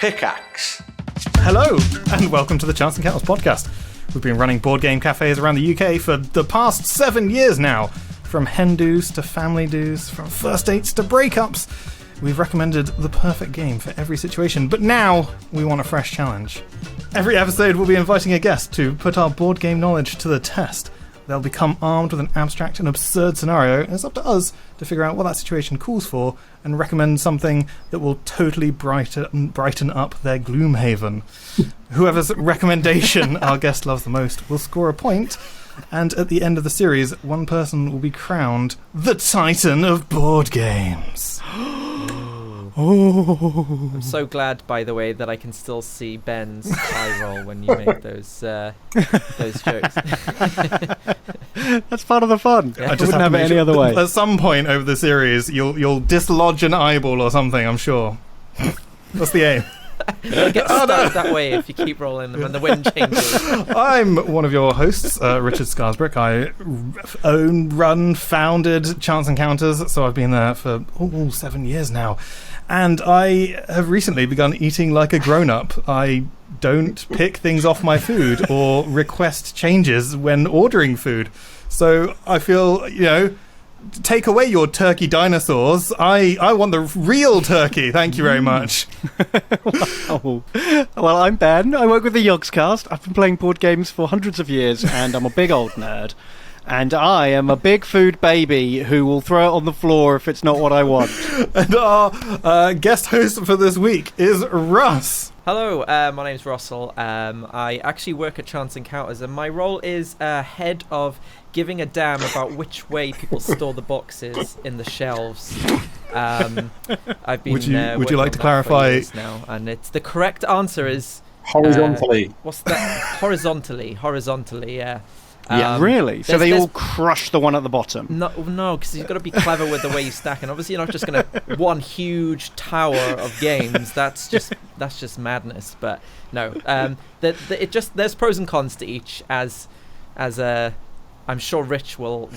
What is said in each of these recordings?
Pickaxe. Hello, and welcome to the Chance Encounters podcast. We've been running board game cafes around the UK for the past 7 years now. From hen do's to family do's, from first dates to breakups. We've recommended the perfect game for every situation, but now we want a fresh challenge. Every episode we'll be inviting a guest to put our board game knowledge to the test. They'll become armed with an abstract and absurd scenario, and it's up to us to figure out what that situation calls for and recommend something that will totally brighten up their Gloomhaven. Whoever's recommendation our guest loves the most will score a point, and at the end of the series, one person will be crowned the Titan of Board Games. Oh. I'm so glad, by the way, that I can still see Ben's eye roll when you make those jokes. That's part of the fun. Yeah. I just wouldn't have it any other way. At some point over the series, you'll dislodge an eyeball or something, I'm sure. That's the aim. You'll get stuck that way if you keep rolling them and the wind changes. I'm one of your hosts, Richard Scarsbrick. I founded Chance Encounters, so I've been there for 7 years now. And I have recently begun eating like a grown-up. I don't pick things off my food or request changes when ordering food. So I feel, take away your turkey dinosaurs. I want the real turkey. Thank you very much. Wow. Well, I'm Ben. I work with the Yogscast. I've been playing board games for hundreds of years, and I'm a big old nerd. And I am a big food baby who will throw it on the floor if it's not what I want. And our guest host for this week is Russ. Hello, my name's Russell. I actually work at Chance Encounters, and my role is head of giving a damn about which way people store the boxes in the shelves. I've been. Would you like to clarify now? And the correct answer is Horizontally. What's that? Horizontally, yeah. Really? So they all crush the one at the bottom? No, because you've got to be clever with the way you stack, and obviously you're not just going to one huge tower of games. That's just madness. But no, there's pros and cons to each, as I'm sure Rich will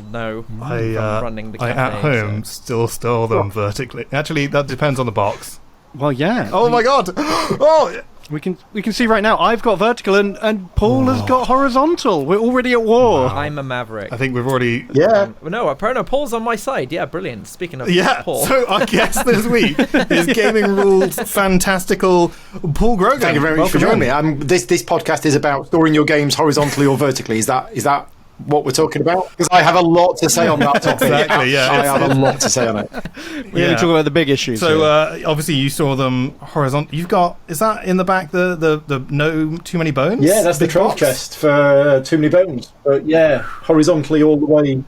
know from running the cafe. I at home still store them vertically. Actually, that depends on the box. Well, yeah. Oh my god! Oh. We can see right now I've got vertical and Paul has got horizontal. We're already at war. Wow. I'm a maverick. I think we've already... Yeah. No, Paul's on my side. Yeah, brilliant. Speaking of Paul. So our guest this week is Gaming Rules fantastical Paul Grogan. Thank you very much for joining me. This podcast is about storing your games horizontally or vertically. Is that what we're talking about? Because I have a lot to say on that topic. Exactly, yeah. I have a lot to say on it. We're going to talk about the big issues. So obviously you saw them horizontal. You've got, is that in the back the no too many bones? Yeah, that's the trough chest for too many bones. But yeah, horizontally all the way.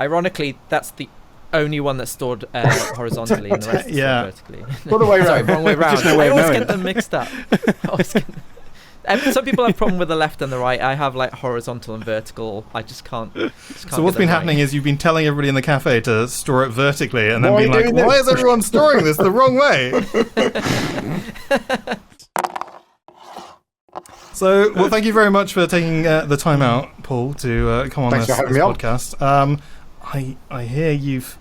Ironically, that's the only one that's stored horizontally, and the rest is vertically. All the way around. Sorry, wrong way around. No way I always knowing. get them mixed up. Some people have problem with the left and the right. I have like horizontal and vertical. I just can't. So what's been happening is you've been telling everybody in the cafe to store it vertically, and then being like, this? "Why is everyone storing this the wrong way?" So, well, thank you very much for taking the time out, Paul, to come on this podcast. I hear you've.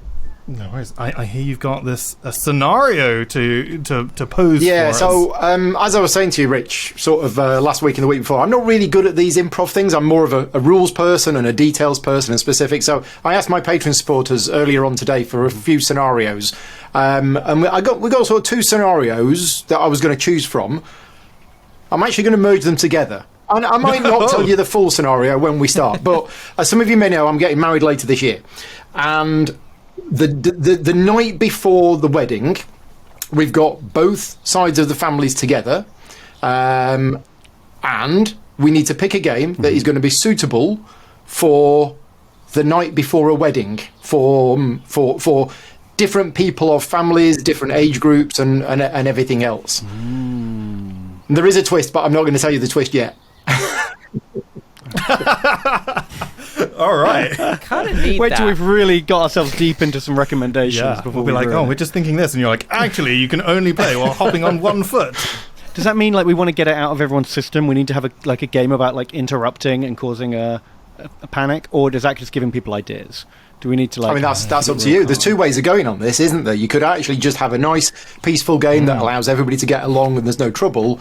No worries. I hear you've got a scenario to pose for us. Yeah, so as I was saying to you, Rich, sort of last week and the week before, I'm not really good at these improv things. I'm more of a rules person and a details person and specific. So I asked my Patreon supporters earlier on today for a few scenarios. And we got sort of two scenarios that I was going to choose from. I'm actually going to merge them together. And I might not tell you the full scenario when we start, but as some of you may know, I'm getting married later this year. And the night before the wedding, we've got both sides of the families together, and we need to pick a game that is going to be suitable for the night before a wedding for different people of families, different age groups, and everything else. There is a twist, but I'm not going to tell you the twist yet. All right. Kind of need Wait that. till we've really got ourselves deep into some recommendations before we'll be like, ruin it. we're just thinking this, and you're like, actually, you can only play while hopping on one foot. Does that mean like we want to get it out of everyone's system? We need to have a game about like interrupting and causing a panic, or does that just giving people ideas? Do we need to like? I mean, that's up to you. There's two ways of going on this, isn't there? You could actually just have a nice, peaceful game that allows everybody to get along and there's no trouble,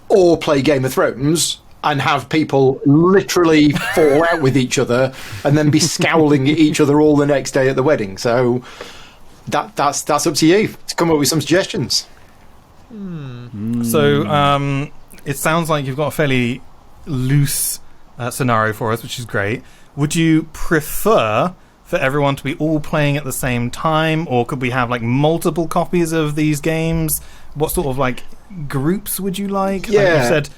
or play Game of Thrones and have people literally fall out with each other and then be scowling at each other all the next day at the wedding. So that's up to you to come up with some suggestions. So it sounds like you've got a fairly loose scenario for us, which is great. Would you prefer for everyone to be all playing at the same time, or could we have like multiple copies of these games? What sort of like groups would you like? Yeah. Like you said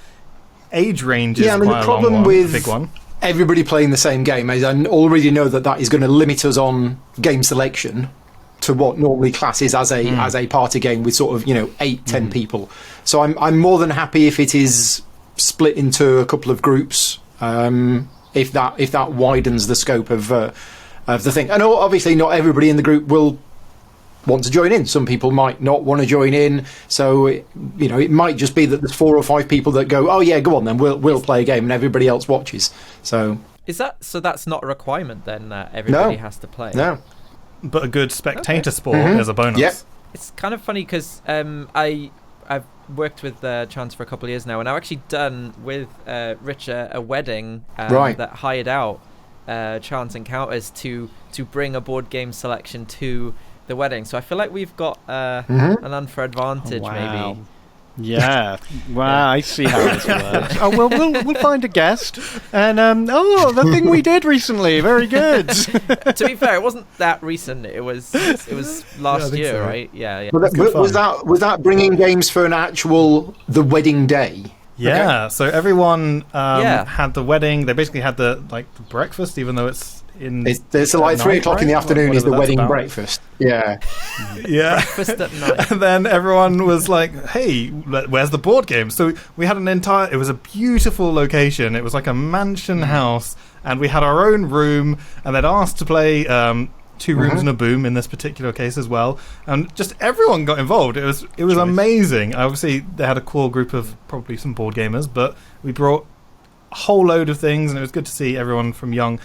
age range is Yeah, I mean, quite the a long problem one, with big one. everybody playing the same game is I already know that is going to limit us on game selection to what normally classes as a party game with sort of 8-10 people. So I'm more than happy if it is split into a couple of groups, if that widens the scope of the thing. And obviously not everybody in the group will want to join in. Some people might not want to join in, so it might just be that there's 4 or 5 people that go, oh yeah, go on then, we'll play a game, and everybody else watches. So that's not a requirement then that everybody has to play? No. But a good spectator sport is a bonus. Yep. It's kind of funny because I've worked with Chance for a couple of years now, and I've actually done with Rich a wedding that hired out Chance Encounters to bring a board game selection to the wedding. So I feel like we've got an unfair advantage, maybe. Yeah. Wow, I see how this works. Oh, well, we'll find a guest. And, the thing we did recently. Very good. To be fair, it wasn't that recent. It was last year, so. right? Yeah. Was that bringing games for the wedding day? Yeah, Okay. so everyone had the wedding. They basically had the breakfast, even though it's it's like 3 o'clock in the afternoon is the wedding breakfast. Yeah. Yeah. Breakfast at night. And then everyone was like, hey, where's the board game? So we had it was a beautiful location. It was like a mansion house, and we had our own room, and they'd asked to play 2 rooms and a boom in this particular case as well, and just everyone got involved. It was amazing. Obviously they had a core group of probably some board gamers, but we brought a whole load of things, and it was good to see everyone from young.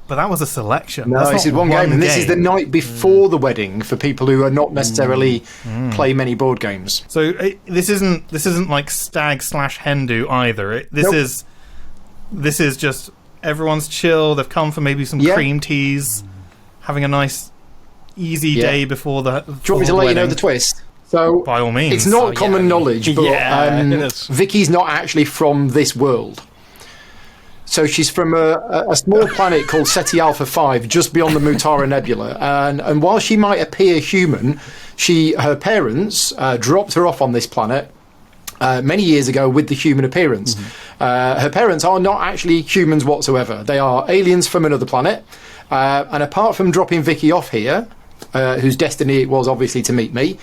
But that was a selection. No, this is one game, and this is the night before the wedding for people who are not necessarily play many board games. So this isn't like stag / hen do either. This is just everyone's chill. They've come for maybe some cream teas, having a nice easy day before the. Do you want me to let you know the twist? So by all means, it's not common knowledge, but Vicky's not actually from this world. So she's from a small planet called Ceti Alpha 5, just beyond the Mutara Nebula. And while she might appear human, her parents dropped her off on this planet many years ago with the human appearance. Her parents are not actually humans whatsoever. They are aliens from another planet. And apart from dropping Vicky off here, whose destiny it was obviously to meet me,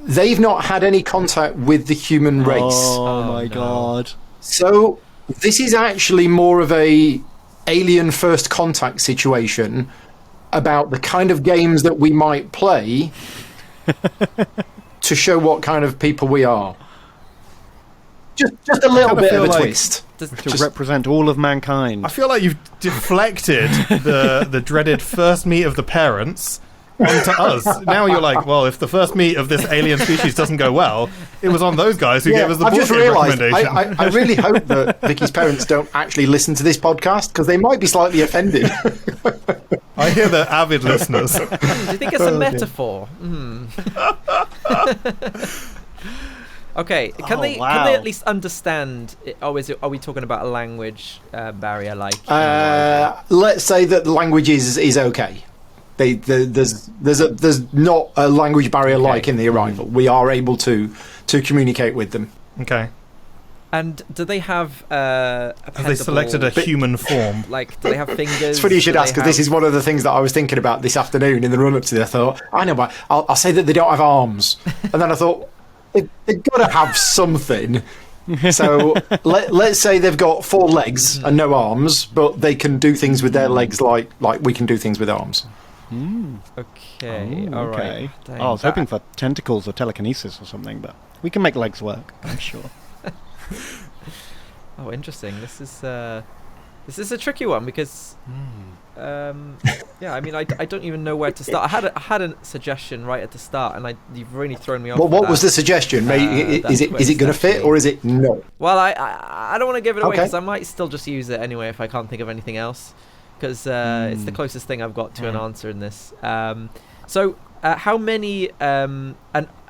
they've not had any contact with the human race. Oh my God. So this is actually more of a alien first contact situation about the kind of games that we might play to show what kind of people we are. Just a little bit of a twist. To represent all of mankind. I feel like you've deflected the dreaded first meet of the parents onto us. Now you're like, well, if the first meet of this alien species doesn't go well, it was on those guys who gave us the board game recommendation. I really hope that Vicky's parents don't actually listen to this podcast, because they might be slightly offended. I hear they're avid listeners. Do you think it's a metaphor? Okay, can they at least understand? Are we talking about a language barrier? Let's say that the language is okay. There's not a language barrier like in the Arrival. We are able to communicate with them. Okay. And do they have have they selected a human form? Like, do they have fingers? It's funny you should ask, because this is one of the things that I was thinking about this afternoon in the run-up to this. I thought, I know, but I'll say that they don't have arms. And then I thought, they've got to have something. So let's say they've got 4 legs and no arms, but they can do things with their legs like we can do things with arms. Okay, all right. Dang. I was hoping for tentacles or telekinesis or something, but we can make legs work, I'm sure. Oh, interesting. This is This is a tricky one because, yeah, I mean, I don't even know where to start. I had a suggestion right at the start, and you've really thrown me off. Well, what was the suggestion? Is it going to fit, or is it no? Well, I don't want to give it away because I might still just use it anyway if I can't think of anything else, because it's the closest thing I've got to an answer in this. So, how many and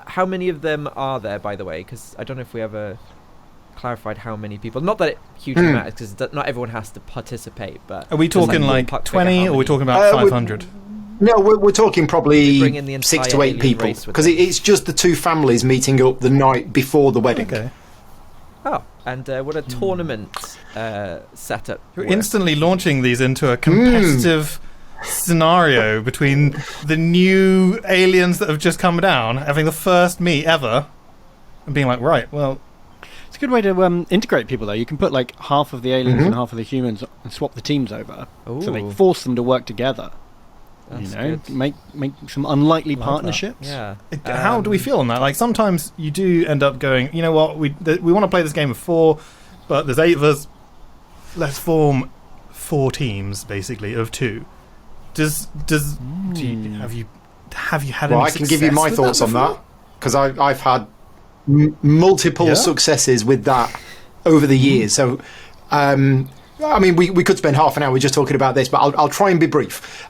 how many of them are there, by the way? Because I don't know if we ever clarified how many people. Not that it hugely matters, because not everyone has to participate. But are we talking like 20, or are we talking about 500? No, we're talking probably bring in the 6 to 8 people, because it's just the two families meeting up the night before the wedding. Okay. Oh, and what a tournament setup. You're instantly launching these into a competitive scenario between the new aliens that have just come down, having the first meet ever, and being like, right, well... It's a good way to integrate people, though. You can put like half of the aliens and half of the humans and swap the teams over. Ooh. So they force them to work together. That's good. Make some unlikely partnerships. Yeah. How do we feel on that? Like, sometimes you do end up going, you know what, we want to play this game of 4, but there's 8 of us. Let's form 4 teams, basically, of 2. Have you had? Well, any I can give you success my with thoughts that on before? that, because I've had multiple successes with that over the years. So, I mean, we could spend half an hour just talking about this, but I'll try and be brief.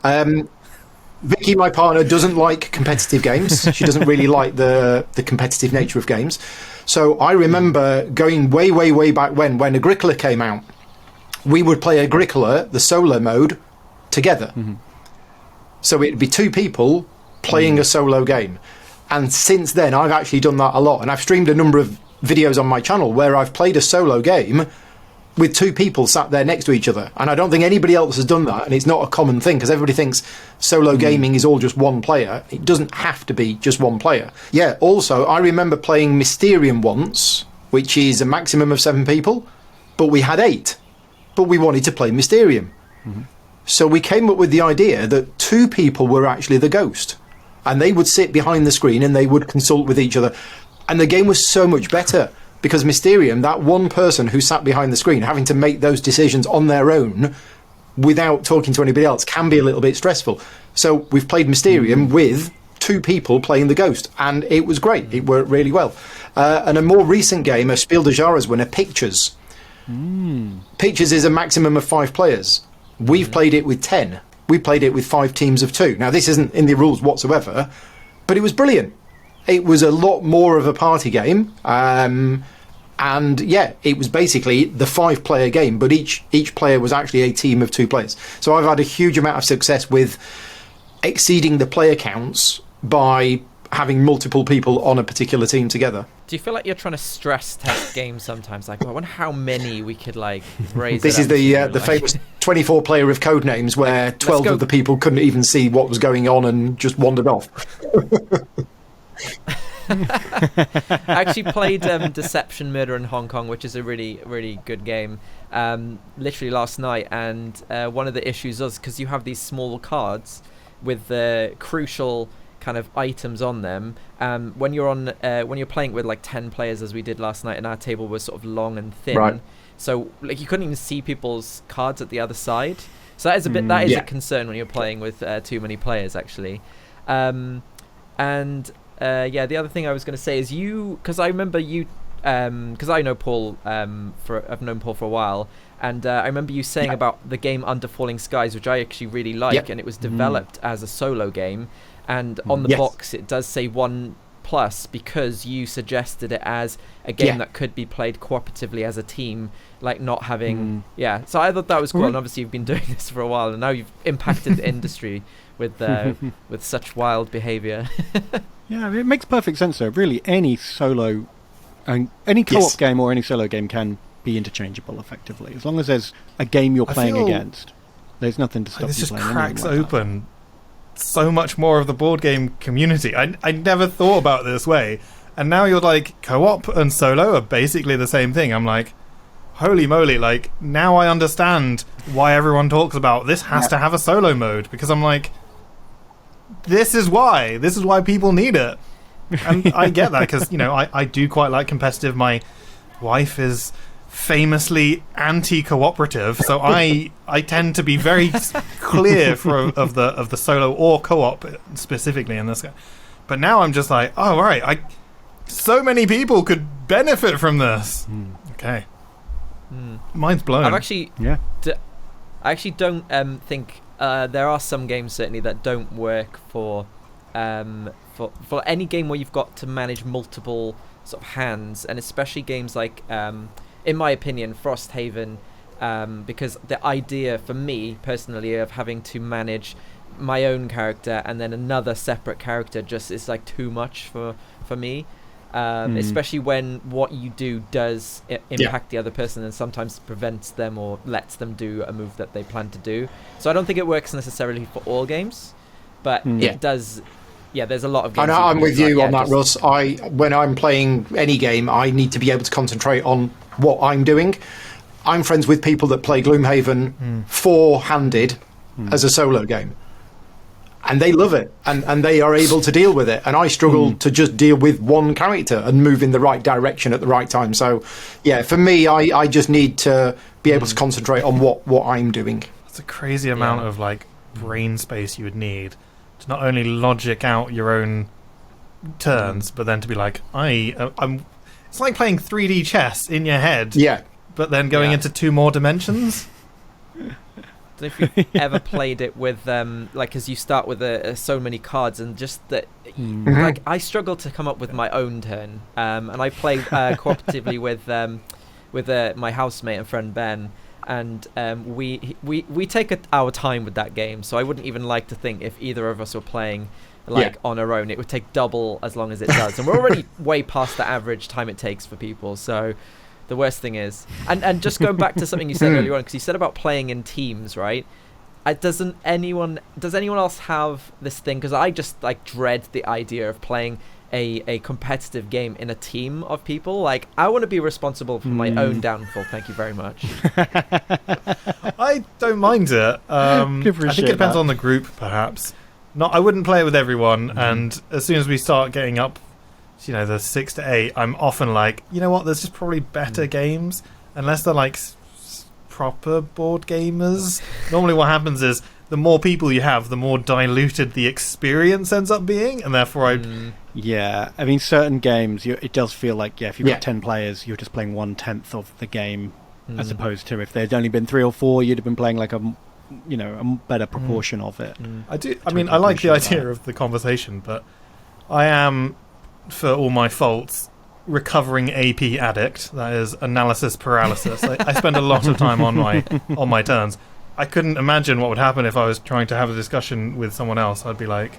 Vicky, my partner, doesn't like competitive games. She doesn't really like the competitive nature of games. So I remember going way back when Agricola came out, we would play Agricola, the solo mode, together. So it'd be 2 people playing a solo game. And since then, I've actually done that a lot. And I've streamed a number of videos on my channel where I've played a solo game with 2 people sat there next to each other. And I don't think anybody else has done that. And it's not a common thing, because everybody thinks solo gaming is all just one player. It doesn't have to be just one player. Yeah, also, I remember playing Mysterium once, which is a maximum of 7 people, but we had 8. But we wanted to play Mysterium. So we came up with the idea that 2 people were actually the ghost. And they would sit behind the screen and they would consult with each other. And the game was so much better, because Mysterium, that one person who sat behind the screen having to make those decisions on their own without talking to anybody else can be a little bit stressful. So we've played Mysterium with 2 people playing the ghost, and it was great. It worked really well. And a more recent game, a Spiel des Jahres winner, Pictures. Pictures is a maximum of 5 players. We've played it with 10. We played it with 5 teams of 2. Now, this isn't in the rules whatsoever, but it was brilliant. It was a lot more of a party game. And yeah, it was basically the 5-player game, but each player was actually a team of 2 players. So I've had a huge amount of success with exceeding the player counts by having multiple people on a particular team together. Do you feel like you're trying to stress test games sometimes? Like, well, I wonder how many we could like raise. This is the famous 24 player of Codenames, where 12 of the people couldn't even see what was going on and just wandered off. I actually played Deception Murder in Hong Kong, which is a really, really good game, literally last night. And one of the issues was because you have these small cards with the crucial kind of items on them. When you're playing with like 10 players, as we did last night, and our table was sort of long and thin, right. So like you couldn't even see people's cards at the other side. So that is a concern when you're playing with too many players, actually. The other thing I was going to say is because I remember you, because I know Paul, I've known Paul for a while, and I remember you saying about the game Under Falling Skies, which I actually really like, and it was developed as a solo game, and on the box it does say 1+ because you suggested it as a game that could be played cooperatively as a team, like not having so I thought that was cool. And obviously you've been doing this for a while, and now you've impacted the industry with such wild behavior. Yeah, it makes perfect sense though. Really, any solo, any co-op game or any solo game can be interchangeable effectively, as long as there's a game you're playing against. There's nothing to stop you playing. This just cracks open so much more of the board game community. I never thought about it this way, and now you're like, co-op and solo are basically the same thing. I'm like, holy moly, like now I understand why everyone talks about this has to have a solo mode, because I'm like, this is why people need it. And I get that, because I do quite like competitive. My wife is famously anti-cooperative, so I tend to be very clear of the solo or co-op specifically in this. But now I'm just like, oh right, so many people could benefit from this. Okay, mind's blown. I actually don't think there are some games certainly that don't work for any game where you've got to manage multiple sort of hands, and especially games like, in my opinion, Frosthaven, because the idea for me personally of having to manage my own character and then another separate character just is like too much for me, especially when what you do does impact the other person and sometimes prevents them or lets them do a move that they plan to do. So I don't think it works necessarily for all games, but it does. Yeah, there's a lot of games. I'm with you on that, Russ. When I'm playing any game, I need to be able to concentrate on what I'm doing. I'm friends with people that play Gloomhaven four-handed as a solo game. And they love it, and they are able to deal with it. And I struggle to just deal with one character and move in the right direction at the right time. So, yeah, for me, I just need to be able to concentrate on what I'm doing. That's a crazy amount of like brain space you would need to not only logic out your own turns, but then to be like, I'm. It's like playing 3D chess in your head. Yeah. But then going into two more dimensions. I don't know if you've ever played it with like, as you start with so many cards, and just that like I struggle to come up with my own turn, and I play cooperatively with my housemate and friend Ben, and we take our time with that game. So I wouldn't even like to think if either of us were playing on our own, it would take double as long as it does, and we're already way past the average time it takes for people. So the worst thing is, and just going back to something you said earlier on, because you said about playing in teams, right? Does anyone else have this thing? Because I just like dread the idea of playing a competitive game in a team of people. Like, I want to be responsible for my own downfall. Thank you very much. I don't mind it. I think it depends on the group, perhaps. I wouldn't play it with everyone, and as soon as we start getting up, the 6 to 8, I'm often like, you know what, there's just probably better games, unless they're like proper board gamers. Normally what happens is the more people you have, the more diluted the experience ends up being, and therefore Yeah, I mean, certain games, it does feel like, if you've got 10 players, you're just playing 1/10 of the game, as opposed to if there'd only been 3 or 4, you'd have been playing like a better proportion of it. I like the idea of the conversation, but I am, for all my faults, recovering AP addict. That is analysis paralysis. I spend a lot of time on my turns. I couldn't imagine what would happen if I was trying to have a discussion with someone else. I'd be like,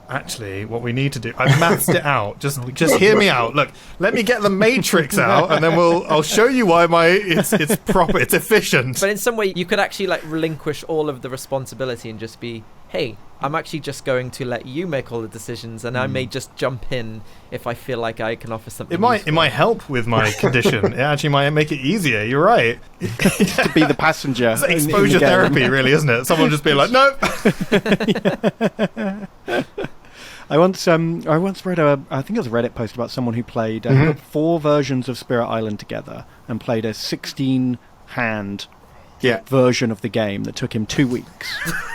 actually, what we need to do, I've mathed it out. Just hear me out. Look, let me get the matrix out, and then I'll show you why it's proper, it's efficient. But in some way, you could actually like relinquish all of the responsibility and just be, hey, I'm actually just going to let you make all the decisions, and I may just jump in if I feel like I can offer something. It might help with my condition. It actually might make it easier. You're right. To be the passenger. It's exposure therapy, really, isn't it? Someone just being like, nope. I once read I think it was a Reddit post about someone who played put 4 versions of Spirit Island together and played a 16-hand version of the game that took him 2 weeks.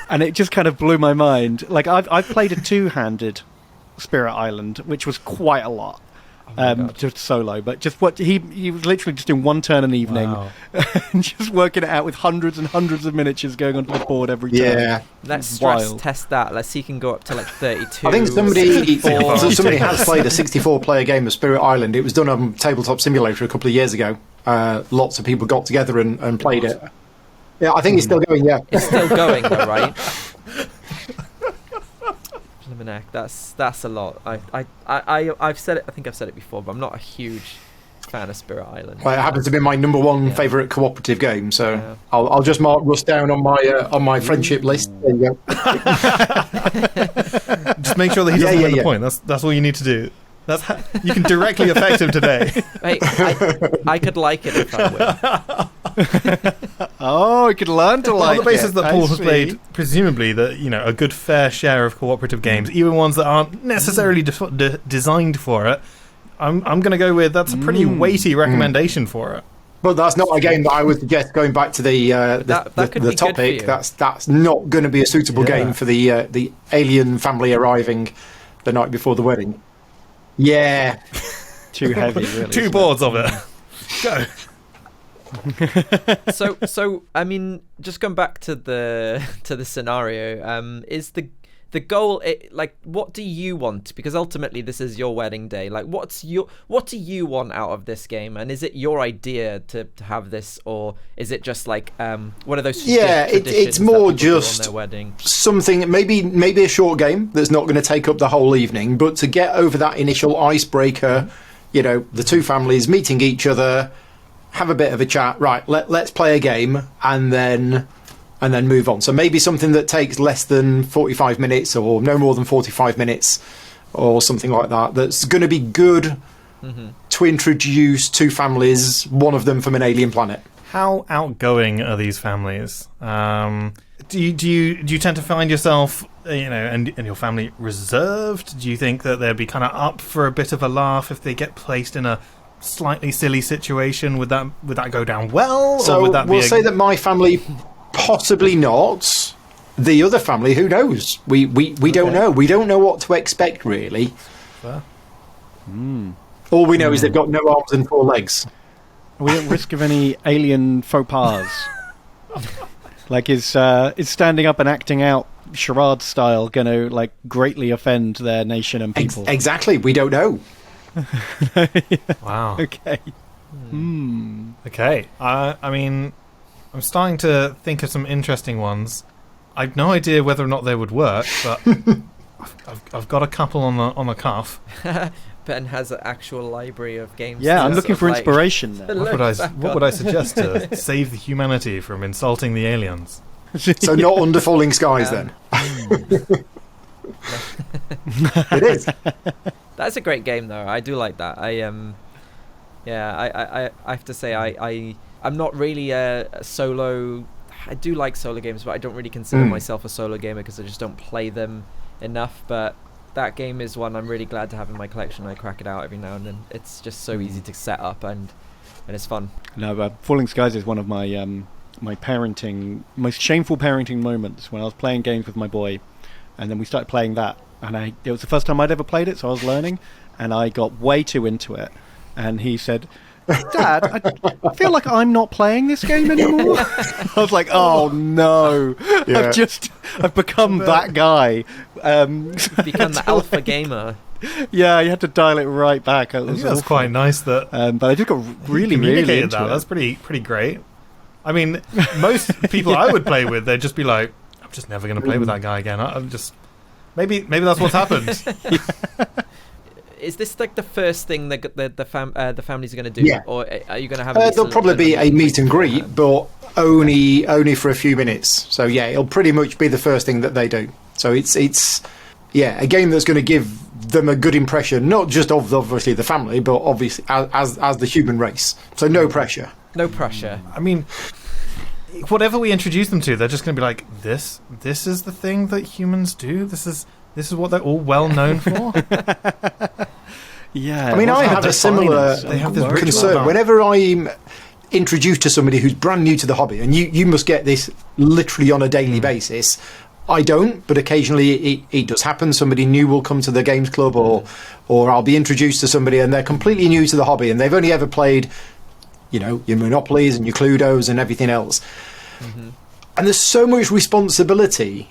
And it just kind of blew my mind. Like, I've played a 2-handed Spirit Island, which was quite a lot. Just solo, but just what he was literally just doing one turn an evening, and just working it out with hundreds and hundreds of miniatures going onto the board every turn. Yeah, let's stress test that. Let's see if he can go up to like 32. I think somebody has played a 64-player game of Spirit Island. It was done on Tabletop Simulator a couple of years ago. Lots of people got together and played it. Yeah, I think it's still going. Yeah, it's still going, though, right? That's a lot. I've said it. I think I've said it before, but I'm not a huge fan of Spirit Island. Well, it happens to be my number one favourite cooperative game, so I'll just mark Rust down on my friendship list. There you go. Just make sure that he doesn't win the point. That's all you need to do. You can directly affect him today. Hey, I could like it if I would. Oh, you could learn to like it. On the basis that Paul has played, presumably, a good fair share of cooperative games, even ones that aren't necessarily designed for it, I'm going to go with that's a pretty weighty recommendation for it. But that's not a game that I would suggest going back to the That could be good for topic. you. That's not going to be a suitable game for the alien family arriving the night before the wedding. Yeah. Too heavy, really. 2 boards of it. Go. So I mean, just going back to the scenario, is the goal like, what do you want? Because ultimately this is your wedding day. Like, what do you want out of this game? And is it your idea to have this, or is it just like one of those it's more that people do just on their wedding? something, maybe a short game that's not going to take up the whole evening, but to get over that initial icebreaker, the two families meeting each other, have a bit of a chat, right, let's play a game, and then move on. So maybe something that takes less than 45 minutes or no more than 45 minutes or something like that, that's going to be good to introduce two families, one of them from an alien planet. How outgoing are these families? Do you tend to find yourself, and your family reserved? Do you think that they'd be kind of up for a bit of a laugh if they get placed in a slightly silly situation? Would that go down well? So or would that we'll say that my family, possibly not. The other family, who knows? We don't know. We don't know what to expect, really. Fair. All we know is they've got no arms and 4 legs. Are we at risk of any alien faux pas? Like, is standing up and acting out charade style going to, like, greatly offend their nation and people? Exactly. We don't know. Wow. Okay. Okay. I mean, I'm starting to think of some interesting ones. I've no idea whether or not they would work, but I've got a couple on the cuff. Ben has an actual library of games. Yeah, I'm looking for inspiration there. What would I suggest to save the humanity from insulting the aliens? So not Under Falling Skies, then. It is. That's a great game, though. I do like that. I have to say I'm not really a solo. I do like solo games, but I don't really consider myself a solo gamer because I just don't play them enough. But that game is one I'm really glad to have in my collection. I crack it out every now and then. It's just so easy to set up and it's fun. No, Falling Skies is one of my my most shameful parenting moments, when I was playing games with my boy, and then we started playing that, and it was the first time I'd ever played it, so I was learning, and I got way too into it, and he said, "Dad, I feel like I'm not playing this game anymore." I was like, "Oh no, Yeah. I've become that guy." Become the alpha gamer. Yeah, you had to dial it right back. I think that's quite nice that. But I just got really communicated into that. it. That's pretty great. I mean, most people I would play with, they'd just be like, "I'm just never going to play with that guy again." I'm just maybe that's what's happened. Is this like the first thing the families are going to do? Yeah. Or are you going to have? There'll probably be a meet and greet, but only for a few minutes. So yeah, it'll pretty much be the first thing that they do. So it's a game that's going to give them a good impression, not just of obviously the family, but obviously as the human race. So no pressure. No pressure. I mean, whatever we introduce them to, they're just going to be like, this is the thing that humans do. This is what they're all well known for. Yeah. I mean, I have a similar concern whenever I'm introduced to somebody who's brand new to the hobby, and you must get this literally on a daily basis. I don't, but occasionally it does happen. Somebody new will come to the games club, or I'll be introduced to somebody and they're completely new to the hobby and they've only ever played, your Monopolies and your Cluedos and everything else. And there's so much responsibility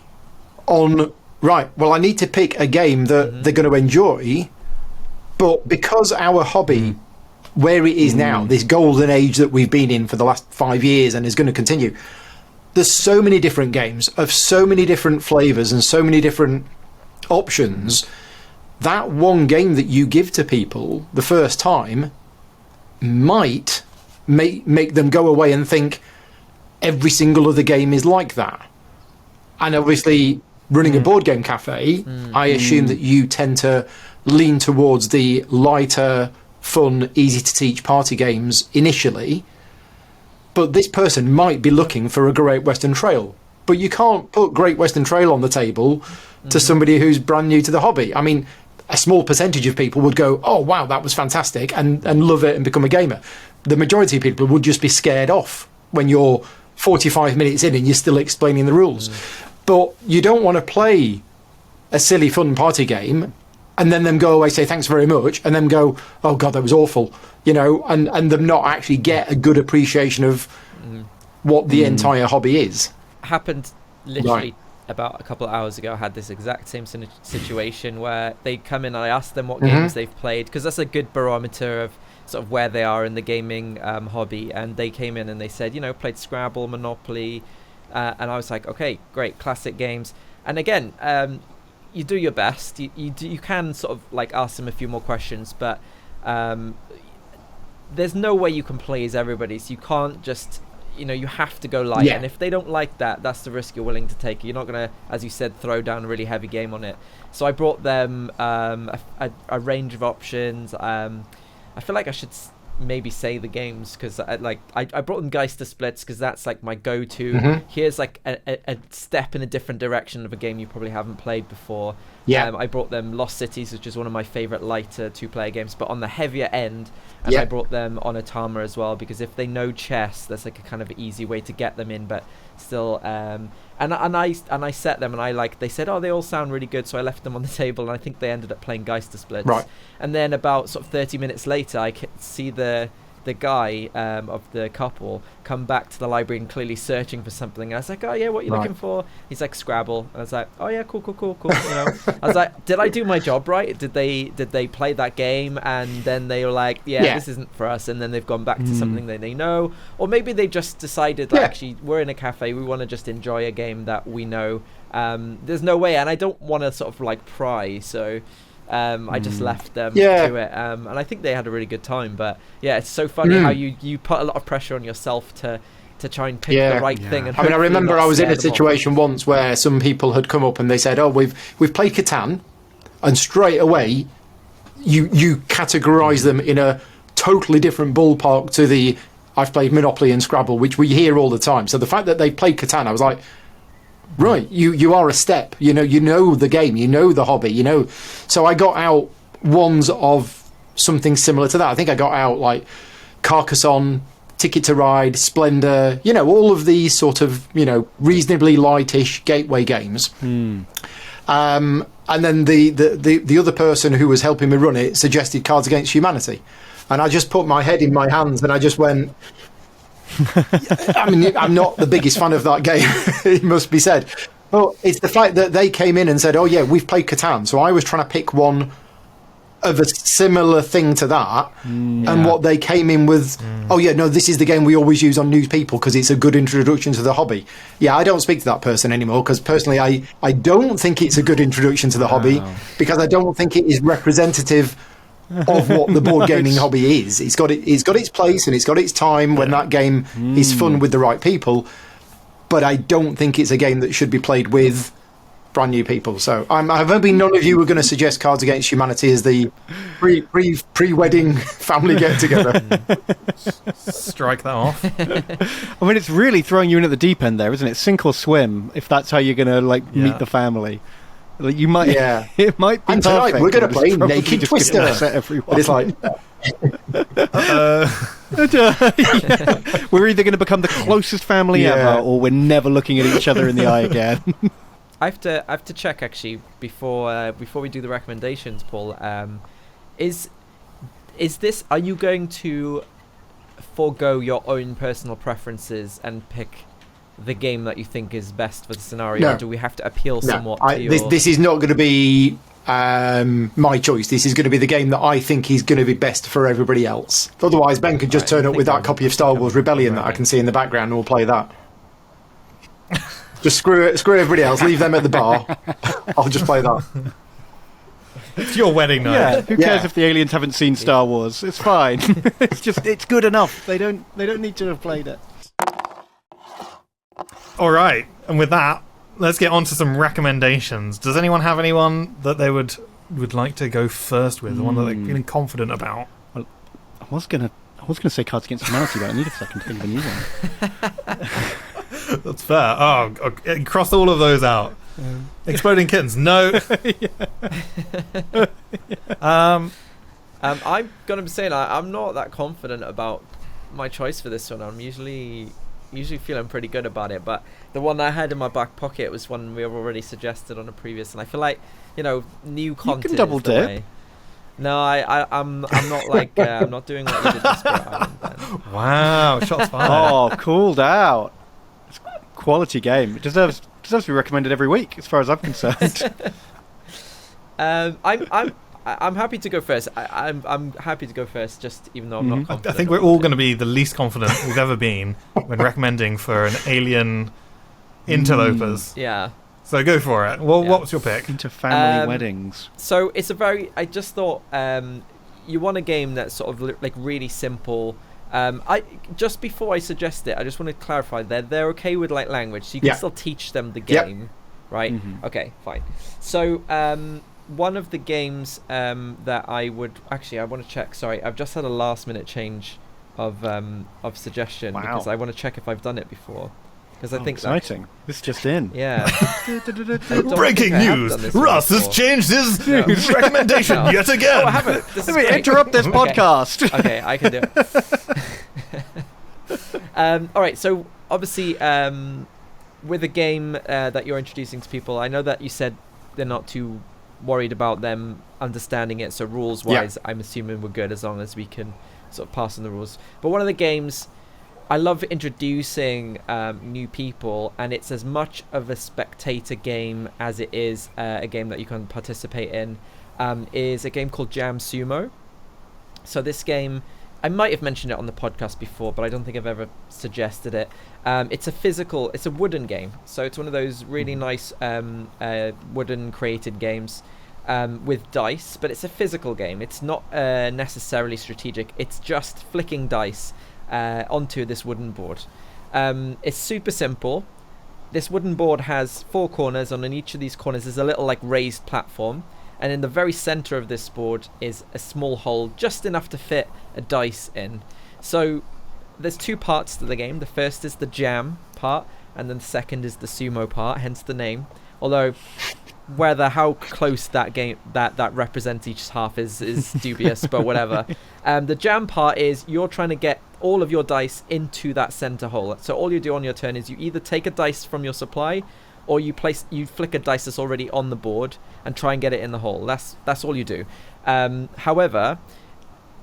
on, right, well, I need to pick a game that they're going to enjoy, but because our hobby, where it is now, this golden age that we've been in for the last 5 years and is going to continue, there's so many different games of so many different flavours and so many different options. That one game that you give to people the first time might make them go away and think every single other game is like that. And obviously, running a board game cafe, I assume that you tend to lean towards the lighter, fun, easy to teach party games initially. But this person might be looking for a Great Western Trail. But you can't put Great Western Trail on the table to somebody who's brand new to the hobby. I mean, a small percentage of people would go, "Oh, wow, that was fantastic," and love it and become a gamer. the majority of people would just be scared off when you're 45 minutes in and you're still explaining the rules. But you don't want to play a silly fun party game and then them go away, say thanks very much, and then go, oh god, that was awful, and them not actually get a good appreciation of what the entire hobby is. Happened literally about a couple of hours ago. I had this exact same situation where they come in and I asked them what games they've played, because that's a good barometer of sort of where they are in the gaming hobby. And they came in and they said, played Scrabble, Monopoly, and I was like, okay, great, classic games. And again, you do your best. You can sort of like ask them a few more questions, but there's no way you can please everybody. So you can't just, you have to go light. And if they don't like that, that's the risk you're willing to take. You're not going to, as you said, throw down a really heavy game on it. So I brought them a range of options. I feel like I should maybe say the games, because I brought them Geister Splits because that's like my go-to. Here's like a step in a different direction of a game you probably haven't played before. I brought them Lost Cities, which is one of my favorite lighter 2-player games, but on the heavier end. And I brought them on Otama as well, because if they know chess, that's like a kind of easy way to get them in, but still and I set them, and they said, oh, they all sound really good, so I left them on the table, and I think they ended up playing Geister Splits. And then about sort of 30 minutes later, I could see the guy of the couple come back to the library and clearly searching for something. And I was like, oh yeah, what are you looking for? He's like, Scrabble. And I was like, oh yeah, cool. I was like, did I do my job right? Did they play that game? And then they were like, yeah, this isn't for us. And then they've gone back to something that they know. Or maybe they just decided that actually we're in a cafe, we want to just enjoy a game that we know. There's no way, and I don't want to sort of like pry, so I just left them to it, and I think they had a really good time. But yeah, it's so funny how you put a lot of pressure on yourself to try and pick the right thing. And I remember I was in a situation once where some people had come up and they said, oh, we've played Catan, and straight away you categorise them in a totally different ballpark to the I've played Monopoly and Scrabble, which we hear all the time. So the fact that they played Catan, I was like, right, you are a step, you know the game, you know the hobby, So I got out ones of something similar to that. I think I got out like Carcassonne, Ticket to Ride, Splendor, all of these sort of, reasonably lightish gateway games. And then the other person who was helping me run it suggested Cards Against Humanity. And I just put my head in my hands and I just went, I'm not the biggest fan of that game, it must be said. Well, it's the fact that they came in and said, oh yeah, we've played Catan. So I was trying to pick one of a similar thing to that. And what they came in with, oh yeah, no, this is the game we always use on New People because it's a good introduction to the hobby. Yeah, I don't speak to that person anymore because personally I don't think it's a good introduction to the hobby, because I don't think it is representative of what the board gaming hobby is. It's got its place and it's got its time when that game is fun with the right people, but I don't think it's a game that should be played with brand new people. So I'm hoping none of you were going to suggest Cards Against Humanity as the pre-wedding family get-together. Strike that off. It's really throwing you in at the deep end there, isn't it? Sink or swim, if that's how you're going to meet the family. You might, it might be. And tonight we're going to play Naked Twister. Everyone. It's like, we're either going to become the closest family ever, or we're never looking at each other in the eye again. I have to check actually before we do the recommendations, Paul. Is this? Are you going to forego your own personal preferences and pick the game that you think is best for the scenario, or do we have to appeal somewhat to your... This is not going to be my choice. This is going to be the game that I think is going to be best for everybody else. Otherwise, Ben could just turn up with that copy of Star Wars Rebellion that I can see in the background, and we'll play that. Just screw everybody else, leave them at the bar. I'll just play that. It's your wedding night. Yeah, who cares if the aliens haven't seen Star Wars? It's fine. it's good enough. They don't need to have played it. All right, and with that, let's get on to some recommendations. Does anyone have anyone that they would like to go first with, the one that they're feeling confident about? Well, I was gonna say Cards Against Humanity, but I need a second to think of a new one. That's fair. Oh, cross all of those out. Exploding Kittens, no. I'm gonna be saying I'm not that confident about my choice for this one. I'm usually feeling pretty good about it, but the one I had in my back pocket was one we have already suggested on a previous, and I feel like, new content. You can double is the dip. way. No, I'm not like I'm not doing what you did to Spirit Island then. Wow, shots fired. Oh, called out. It's a quality game. It deserves to be recommended every week, as far as I'm concerned. I'm happy to go first. I'm happy to go first, just even though I'm not confident. I think we're all going to be the least confident we've ever been when recommending for an alien interlopers. Yeah. So go for it. Well, Yeah. what was your pick? Into family weddings. So it's I just thought you want a game that's sort of like really simple. I just before I suggest it, I just want to clarify that they're okay with like language, so you can still teach them the game, right? Mm-hmm. Okay, fine. So one of the games that I want to check. Sorry, I've just had a last minute change of suggestion because I want to check if I've done it before. Because I think exciting. This just in. Yeah. Breaking news! Russ has changed his recommendation yet again. Oh, I haven't. This is Let me great. interrupt this Okay. podcast. Okay, I can do it. All right, so obviously, with a game that you're introducing to people, I know that you said they're not too worried about them understanding it. So rules-wise, I'm assuming we're good as long as we can sort of pass on the rules. But one of the games I love introducing new people, and it's as much of a spectator game as it is a game that you can participate in, is a game called Jam Sumo. So this game, I might have mentioned it on the podcast before, but I don't think I've ever suggested it. It's a wooden game. So it's one of those really nice wooden created games with dice, but it's a physical game. It's not necessarily strategic. It's just flicking dice onto this wooden board. It's super simple. This wooden board has 4 corners, and on each of these corners is a little like raised platform, and in the very center of this board is a small hole just enough to fit a dice in. So there's 2 parts to the game. The first is the jam part, and then the second is the sumo part, hence the name. Although how close that represents each half is dubious, but whatever. The jam part is you're trying to get all of your dice into that center hole. So all you do on your turn is you either take a dice from your supply, or you flick a dice that's already on the board and try and get it in the hole. That's all you do. However,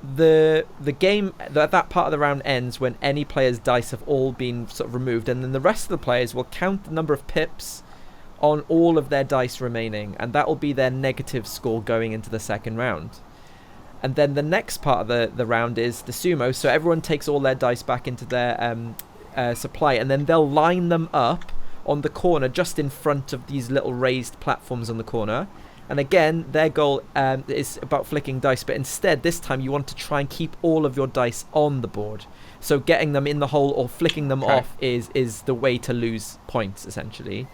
the game that part of the round ends when any player's dice have all been sort of removed, and then the rest of the players will count the number of pips on all of their dice remaining, and that will be their negative score going into the second round. And then the next part of the round is the sumo, so everyone takes all their dice back into their supply, and then they'll line them up on the corner just in front of these little raised platforms on the corner. And again, their goal is about flicking dice, but instead this time you want to try and keep all of your dice on the board. So getting them in the hole or flicking them off is the way to lose points, essentially.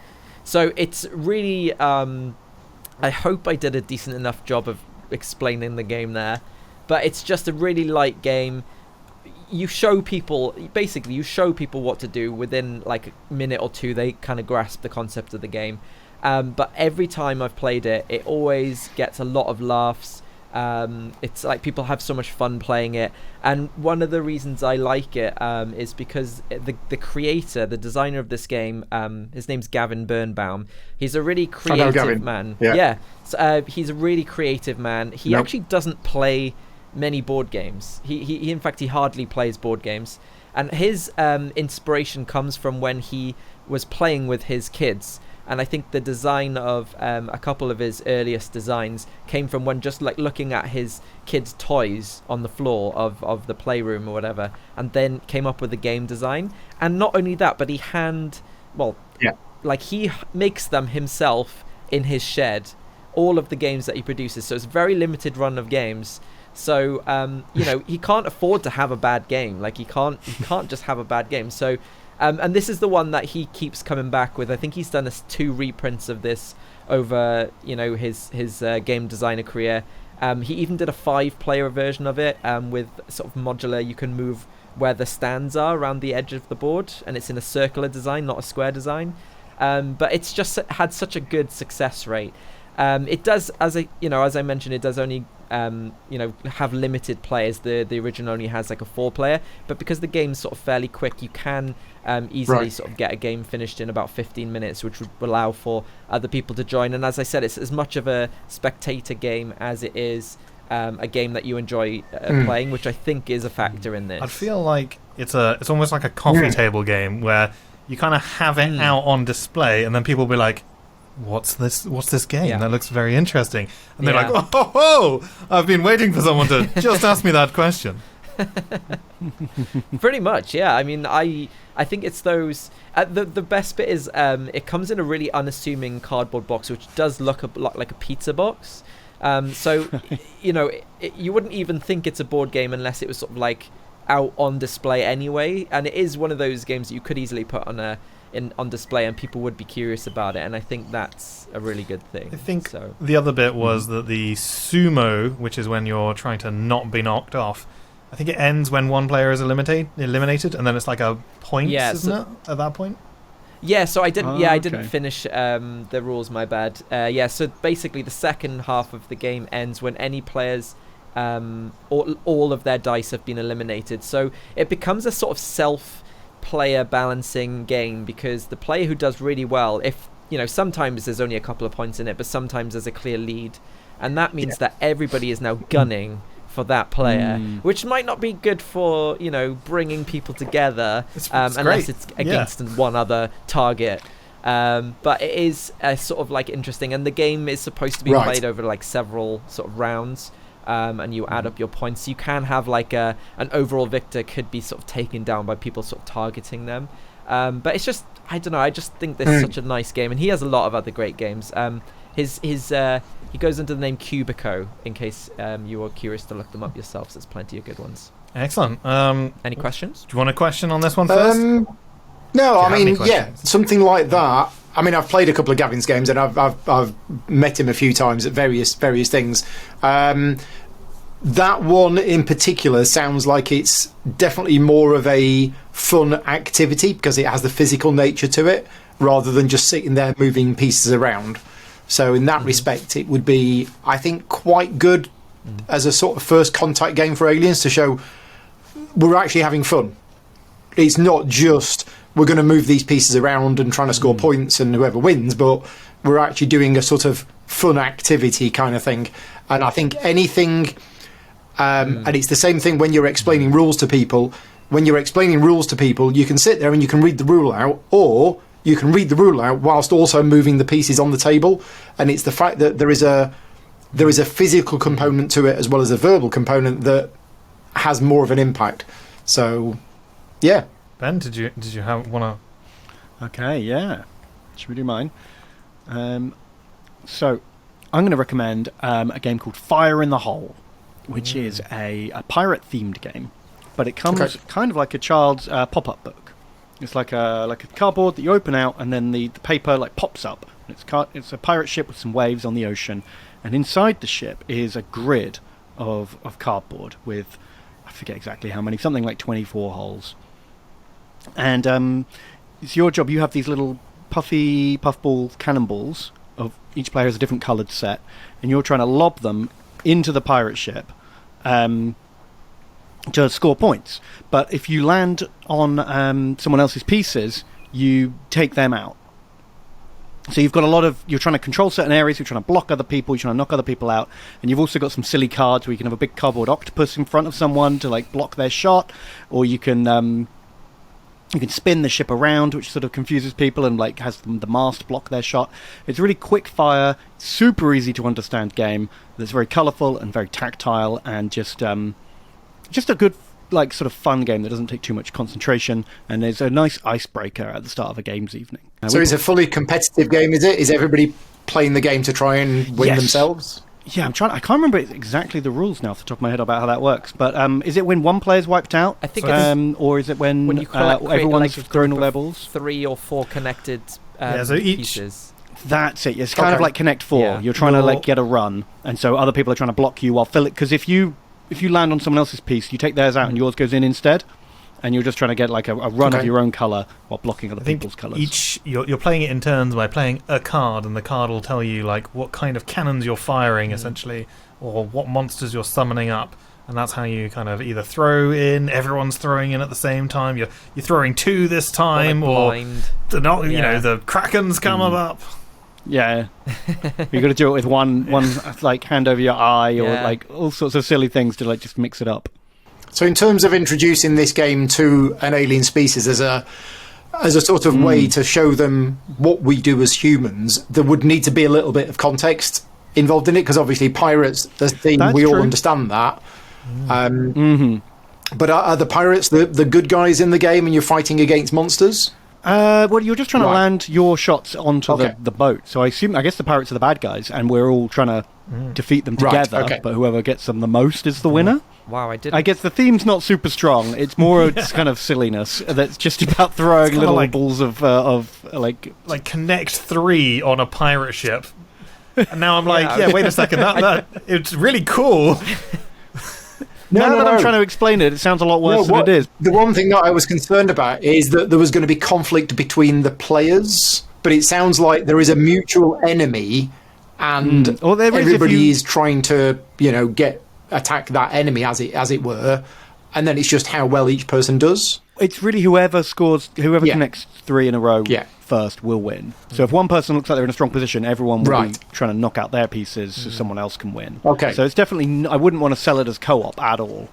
So it's really, I hope I did a decent enough job of explaining the game there, but it's just a really light game. You show people what to do. Within like a minute or two, they kind of grasp the concept of the game. But every time I've played it, it always gets a lot of laughs. It's like people have so much fun playing it, and one of the reasons I like it is because the creator, the designer of this game, his name's Gavin Birnbaum. He's a really creative man. Yeah. So, he's a really creative man. He actually doesn't play many board games. He in fact he hardly plays board games, and his inspiration comes from when he was playing with his kids. And I think the design of a couple of his earliest designs came from when just like looking at his kids' toys on the floor of the playroom or whatever, and then came up with the game design. And not only that, but he makes them himself in his shed, all of the games that he produces. So it's a very limited run of games. So he can't afford to have a bad game. Like he can't just have a bad game. So. And this is the one that he keeps coming back with. I think he's done 2 reprints of this over, his game designer career. He even did a 5-player version of it with sort of modular. You can move where the stands are around the edge of the board, and it's in a circular design, not a square design. But it's just had such a good success rate. It does, as I mentioned, it does only have limited players. The original only has like a 4-player, but because the game's sort of fairly quick, you can easily sort of get a game finished in about 15 minutes, which would allow for other people to join. And as I said, it's as much of a spectator game as it is a game that you enjoy playing, which I think is a factor in this. I feel like it's almost like a coffee table game where you kind of have it out on display, and then people will be like, What's this game? Yeah. That looks very interesting. And they're like, oh, I've been waiting for someone to just ask me that question. Pretty much, yeah. I mean, I think it's those... the best bit is it comes in a really unassuming cardboard box, which does look a lot like a pizza box. So, you wouldn't even think it's a board game unless it was sort of like out on display anyway. And it is one of those games that you could easily put on display and people would be curious about it, and I think that's a really good thing. I think the other bit was that the sumo, which is when you're trying to not be knocked off, I think it ends when one player is eliminated, and then it's like a point, isn't it, at that point? Yeah, so I didn't. I didn't finish the rules. My bad. So basically, the second half of the game ends when any players, all of their dice have been eliminated. So it becomes a sort of self-player balancing game, because the player who does really well, if sometimes there's only a couple of points in it, but sometimes there's a clear lead, and that means that everybody is now gunning for that player, which might not be good for bringing people together, unless it's against one other target. But it is sort of like interesting, and the game is supposed to be played over like several sort of rounds, and you add up your points. You can have like an overall victor could be sort of taken down by people sort of targeting them. But it's just, I don't know, I just think this is such a nice game, and he has a lot of other great games. He goes under the name Cubico, in case you are curious to look them up yourselves. There's plenty of good ones. Excellent. Any questions? Do you want a question on this one first? No, I mean, something like that. I mean, I've played a couple of Gavin's games, and I've met him a few times at various things. That one in particular sounds like it's definitely more of a fun activity, because it has the physical nature to it, rather than just sitting there moving pieces around. So in that respect, it would be, I think, quite good as a sort of first contact game for aliens, to show we're actually having fun. It's not just we're going to move these pieces around and trying to score points and whoever wins, but we're actually doing a sort of fun activity kind of thing. And I think anything, and it's the same thing when you're explaining rules to people. When you're explaining rules to people, you can sit there and you can read the rule out, or you can read the rule out whilst also moving the pieces on the table. And it's the fact that there is a physical component to it as well as a verbal component that has more of an impact. So, yeah. Ben, did you want to? Okay, yeah. Should we do mine? So, I'm going to recommend a game called Fire in the Hole, which is a pirate-themed game, but it comes kind of like a child's pop-up book. It's like a cardboard that you open out, and then the paper like pops up. It's a pirate ship with some waves on the ocean, and inside the ship is a grid of cardboard with, I forget exactly how many, something like 24 holes. And it's your job. You have these little puffball cannonballs. Of each player has a different coloured set, and you're trying to lob them into the pirate ship to score points. But if you land on someone else's pieces, you take them out. So you've got you're trying to control certain areas, you're trying to block other people, you're trying to knock other people out, and you've also got some silly cards where you can have a big cardboard octopus in front of someone to like block their shot, or you can spin the ship around, which sort of confuses people and like has the mast block their shot. It's a really quick fire, super easy to understand game that's very colourful and very tactile, and just a good like sort of fun game that doesn't take too much concentration, and there's a nice icebreaker at the start of a games evening. So it's a fully competitive game, is it? Is everybody playing the game to try and win themselves? Yeah, I can't remember exactly the rules now off the top of my head about how that works. But is it when one player's wiped out? I think or is it when you everyone's thrown all their balls? 3 or 4 connected so each pieces. That's it. It's kind of like Connect 4. Yeah. You're trying to like get a run, and so other people are trying to block you while fill it. Because if you land on someone else's piece, you take theirs out and yours goes in instead. and you're just trying to get like a run of Okay. your own colour while blocking other I think people's colours. you're playing it in turns by playing a card, and the card will tell you like what kind of cannons you're firing, essentially, or what monsters you're summoning up, and that's how you kind of either throw in. Everyone's throwing in at the same time. You're throwing 2 this time, or blind. the Krakens come up. Yeah, you got to do it with one like hand over your eye, or Yeah. like all sorts of silly things to like just mix it up. So in terms of introducing this game to an alien species as a sort of way to show them what we do as humans, there would need to be a little bit of context involved in it, because obviously pirates, the theme, That's we all true. understand that. But are the pirates the good guys in the game, and you're fighting against monsters? Well, you're just trying to Right. land your shots onto Okay. the boat. So I guess the pirates are the bad guys, and we're all trying to defeat them Right, together. okay. But whoever gets them the most is the winner. Wow, I did. I guess the theme's not super strong. It's more it's kind of silliness that's just about throwing kinda little like- balls of like. Like Connect 3 on a pirate ship. And now I'm like, Yeah. wait a second, that it's really cool. Now that I'm trying to explain it, it sounds a lot worse than it is. The one thing that I was concerned about is that there was going to be conflict between the players, but it sounds like there is a mutual enemy, and Well, there is if everybody you- is trying to, attack that enemy as it were, and then it's just how well each person does. It's really whoever Yeah. connects 3 in a row Yeah. first will win. So if one person looks like they're in a strong position, everyone will be Right. trying to knock out their pieces so someone else can win. Okay. So it's definitely, I wouldn't want to sell it as co-op at all.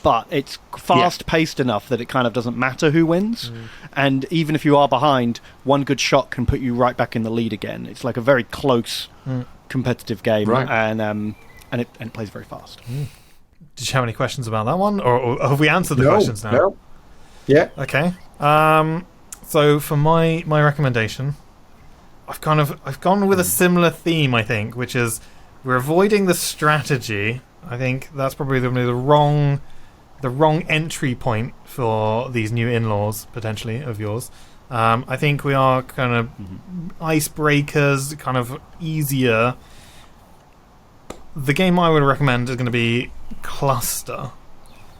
But it's fast-paced enough that it kind of doesn't matter who wins. And even if you are behind, one good shot can put you right back in the lead again. It's like a very close, competitive game, Right. and it plays very fast. Did you have any questions about that one, or have we answered the questions now? No. Yeah. Okay. So for my recommendation, I've gone with a similar theme, I think, which is we're avoiding the strategy. I think that's probably the wrong entry point for these new in-laws, potentially, of yours. I think we are kind of icebreakers, kind of easier. The game I would recommend is going to be Cluster.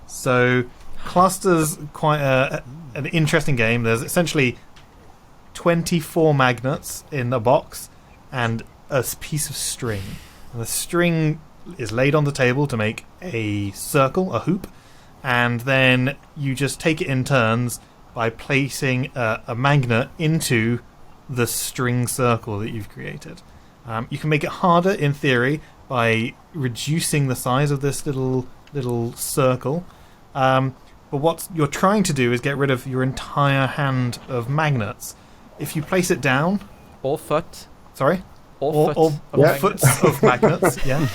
So Cluster's quite an interesting game. There's essentially 24 magnets in a box and a piece of string. And the string is laid on the table to make a circle, a hoop, and then you just take it in turns by placing a magnet into the string circle that you've created. You can make it harder in theory by reducing the size of this little circle. But what you're trying to do is get rid of your entire hand of magnets. If you place it down... Or foot. Sorry? Or foot. Or Yeah. foots of magnets, yeah.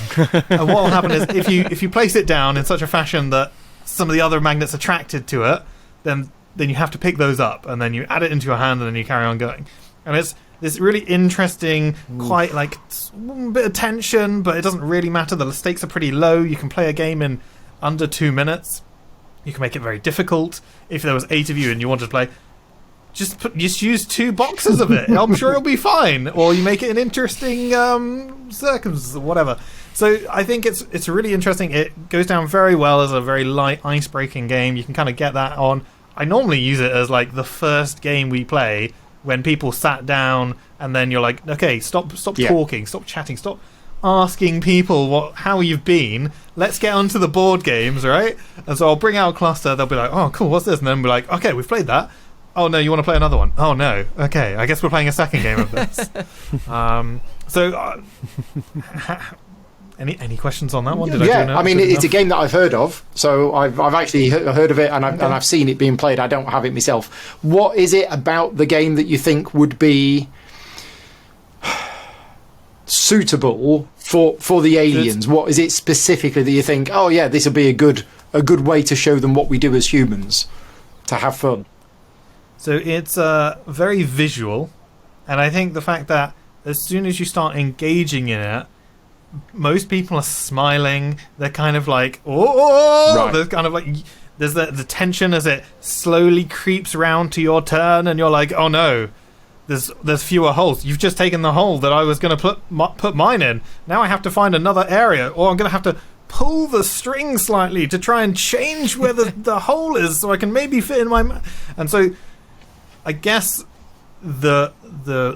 And what will happen is if you place it down in such a fashion that some of the other magnets attracted to it, then you have to pick those up, and then you add it into your hand, and then you carry on going. And it's this really interesting, quite like a bit of tension, but it doesn't really matter. The stakes are pretty low. You can play a game in under 2 minutes. You can make it very difficult. If there was 8 of you and you wanted to play, just use 2 boxes of it. I'm sure it'll be fine. Or you make it an interesting circumstance or whatever. So I think it's really interesting. It goes down very well as a very light ice-breaking game. You can kind of get that on. I normally use it as like the first game we play when people sat down, and then you're like, okay, stop talking, stop chatting, stop asking people how you've been. Let's get onto the board games, right? And so I'll bring out Cluster. They'll be like, oh, cool, what's this? And then we'll be like, okay, we've played that. Oh no, you want to play another one? Oh no, okay, I guess we're playing a second game of this. Any questions on that one? Did Yeah, I mean, good it's a enough? game that I've heard of, so I've actually heard of it, and I've seen it being played. I don't have it myself. What is it about the game that you think would be suitable for the aliens? What is it specifically that you think, oh yeah, this will be a good way to show them what we do as humans, to have fun? So it's very visual, and I think the fact that as soon as you start engaging in it, most people are smiling. They're kind of like, oh, Right. there's kind of like, there's the tension as it slowly creeps around to your turn, and you're like, oh no, there's fewer holes. You've just taken the hole that I was going to put mine in. Now I have to find another area, or I'm going to have to pull the string slightly to try and change where the hole is so I can maybe fit in my... And so I guess the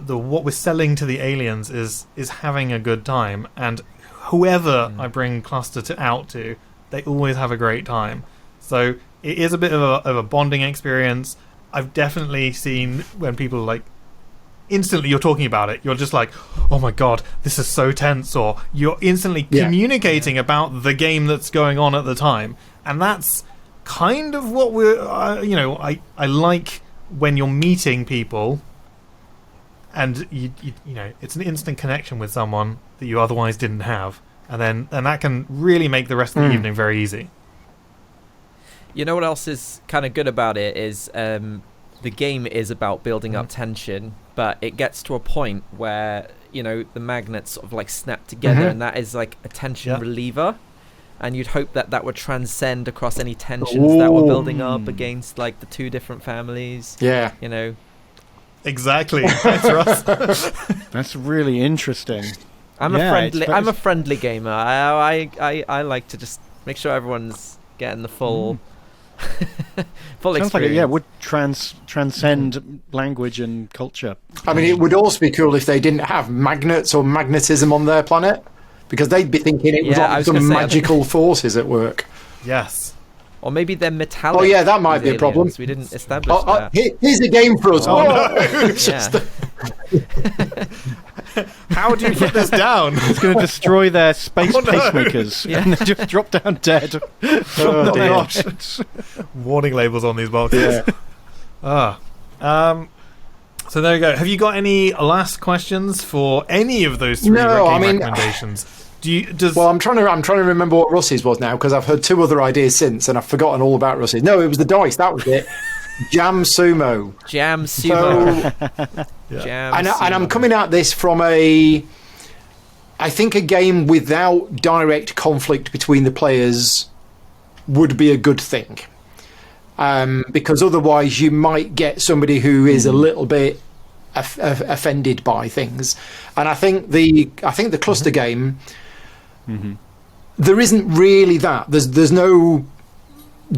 what we're selling to the aliens is having a good time, and whoever I bring Cluster out to, they always have a great time. So it is a bit of a bonding experience. I've definitely seen when people like instantly you're talking about it, you're just like, oh my god, this is so tense, or you're instantly communicating about the game that's going on at the time, and that's kind of what we're I like when you're meeting people and you know it's an instant connection with someone that you otherwise didn't have, and that can really make the rest of the evening very easy. You know what else is kind of good about it is the game is about building up tension, but it gets to a point where, you know, the magnets sort of like snap together, and that is like a tension reliever. And you'd hope that would transcend across any tensions that were building up against like the two different families. Yeah. You know. Exactly. Thanks, Russ. That's really interesting. I'm a friendly gamer. I like to just make sure everyone's getting the full full Sounds experience. like it would transcend language and culture. I mean, it would also be cool if they didn't have magnets or magnetism on their planet, because they'd be thinking it was like some magical forces at work. Yes. Or maybe they're metallic. Oh yeah, that might be a problem. We didn't establish that. Here's a game for us. How do you put this down? It's going to destroy their space pacemakers, and they just drop down dead. Oh gosh! Warning labels on these boxes. So there you go. Have you got any last questions for any of those three recommendations? Well, I'm trying to remember what Russ's was now, because I've heard two other ideas since, and I've forgotten all about Russ's. No, it was the dice. That was it. Jam Sumo. And I'm coming at this from I think a game without direct conflict between the players would be a good thing, because otherwise you might get somebody who is a little bit offended by things. And I think the cluster game, there isn't really that. There's no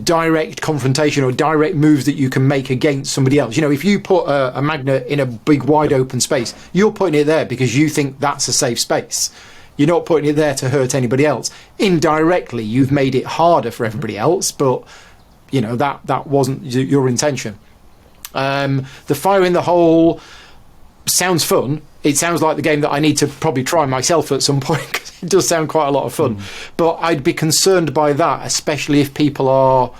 direct confrontation or direct moves that you can make against somebody else. You know, if you put a magnet in a big wide open space, you're putting it there because you think that's a safe space. You're not putting it there to hurt anybody else. Indirectly, you've made it harder for everybody else, but you know that wasn't your intention. The fire in the hole sounds fun. It sounds like the game that I need to probably try myself at some point, because it does sound quite a lot of fun. But I'd be concerned by that, especially if people are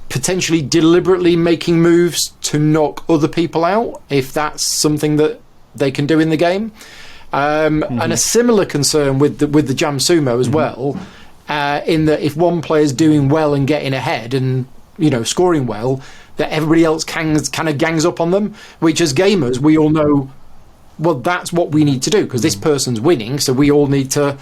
potentially deliberately making moves to knock other people out, if that's something that they can do in the game. And a similar concern with the Jam Sumo as well, in that if one player's doing well and getting ahead and, you know, scoring well, that everybody else kind of gangs up on them, which as gamers we all know, well, that's what we need to do, because this person's winning, so we all need to,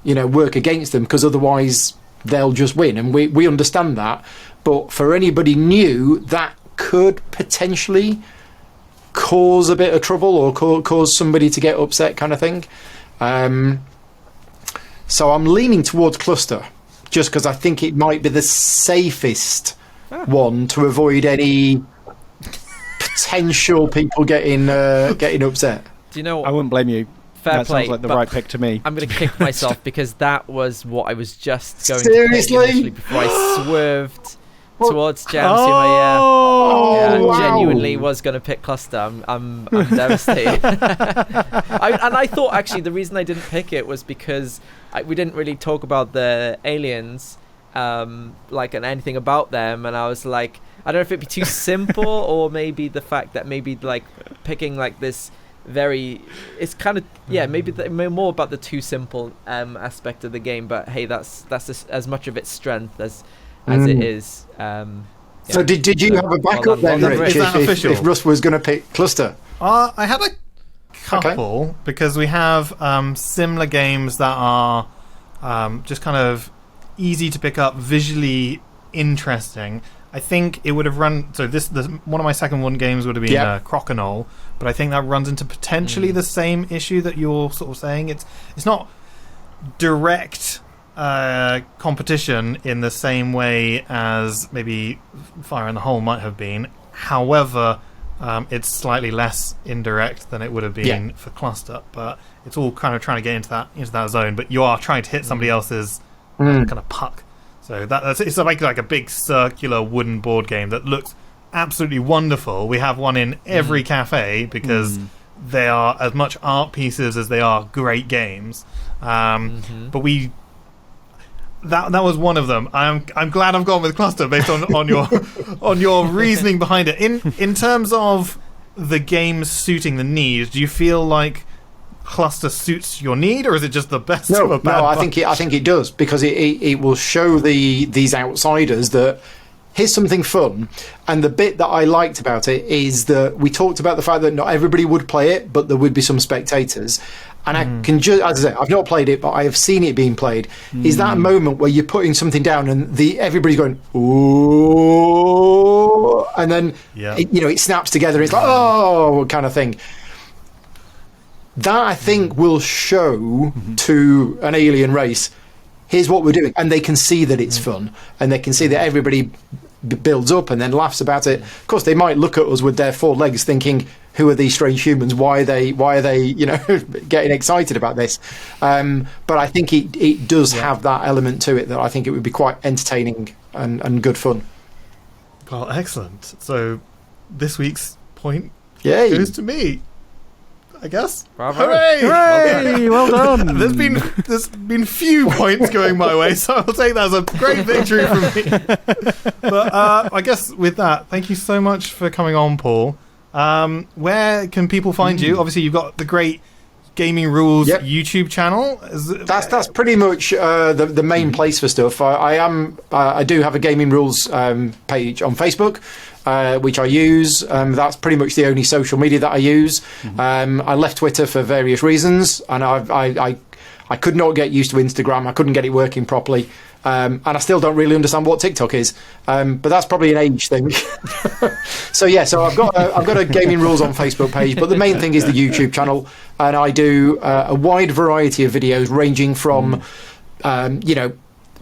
you know, work against them, because otherwise they'll just win, and we understand that. But for anybody new, that could potentially cause a bit of trouble or cause somebody to get upset, kind of thing. So I'm leaning towards cluster, just because I think it might be the safest one to avoid any potential people getting upset. Do you know? I wouldn't blame you. Fair play. Sounds like the right pick to me. I'm going to kick myself because that was what I was just going to pick initially before I swerved towards Jam Sumo. Yeah, genuinely was going to pick cluster. I'm devastated. I thought actually the reason I didn't pick it was because we didn't really talk about the aliens, and anything about them, and I was like, I don't know if it'd be too simple, or maybe the fact that maybe like picking like this it's kind of maybe more about the too simple aspect of the game. But hey, that's as much of its strength as it is. So did you have a backup then, Rich, if Russ was going to pick cluster? I had a couple, because we have similar games that are just kind of easy to pick up, visually interesting. I think it would have run. So one of my second one games would have been Crokinole, but I think that runs into potentially the same issue that you're sort of saying. It's not direct competition in the same way as maybe Fire in the Hole might have been. However, it's slightly less indirect than it would have been for Cluster, but it's all kind of trying to get into that zone. But you are trying to hit somebody else's kind of puck. So it's like a big circular wooden board game that looks absolutely wonderful. We have one in every cafe because they are as much art pieces as they are great games. But that was one of them. I'm glad I've gone with Cluster based on your on your reasoning behind it. In terms of the game suiting the need, do you feel like Cluster suits your need, or is it just the best of a bad bunch? I think it does, because it will show these outsiders that here's something fun. And the bit that I liked about it is that we talked about the fact that not everybody would play it, but there would be some spectators. And I can just, as I say, I've not played it, but I have seen it being played. Is that moment where you're putting something down and everybody's going, ooh, and then it snaps together. It's like, oh, kind of thing. That, I think, will show to an alien race, here's what we're doing, and they can see that it's fun, and they can see that everybody builds up and then laughs about it. Of course, they might look at us with their four legs, thinking, "Who are these strange humans? Why are they getting excited about this?" But I think it does have that element to it that I think it would be quite entertaining and good fun. Well, excellent. So this week's point Yay. goes to me, I guess. Bravo. Hooray! Hooray! Well done. There's been few points going my way, so I'll take that as a great victory from me. But I guess with that, thank you so much for coming on, Paul. Where can people find you? Obviously, you've got the great Gaming Rules YouTube channel. That's pretty much the main place for stuff. I do have a Gaming Rules page on Facebook, which I use. That's pretty much the only social media that I use. I left Twitter for various reasons, and I could not get used to Instagram. I couldn't get it working properly. And I still don't really understand what TikTok is, but that's probably an age thing. So I've got a Gaming Rules on Facebook page, but the main thing is the YouTube channel, and I do a wide variety of videos ranging from,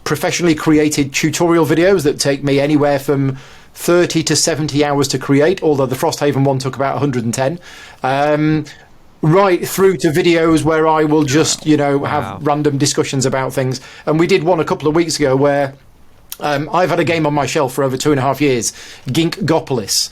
professionally created tutorial videos that take me anywhere from 30 to 70 hours to create, although the Frosthaven one took about 110. Right through to videos where I will just, have random discussions about things. And we did one a couple of weeks ago where I've had a game on my shelf for over 2.5 years, Ginkgopolis.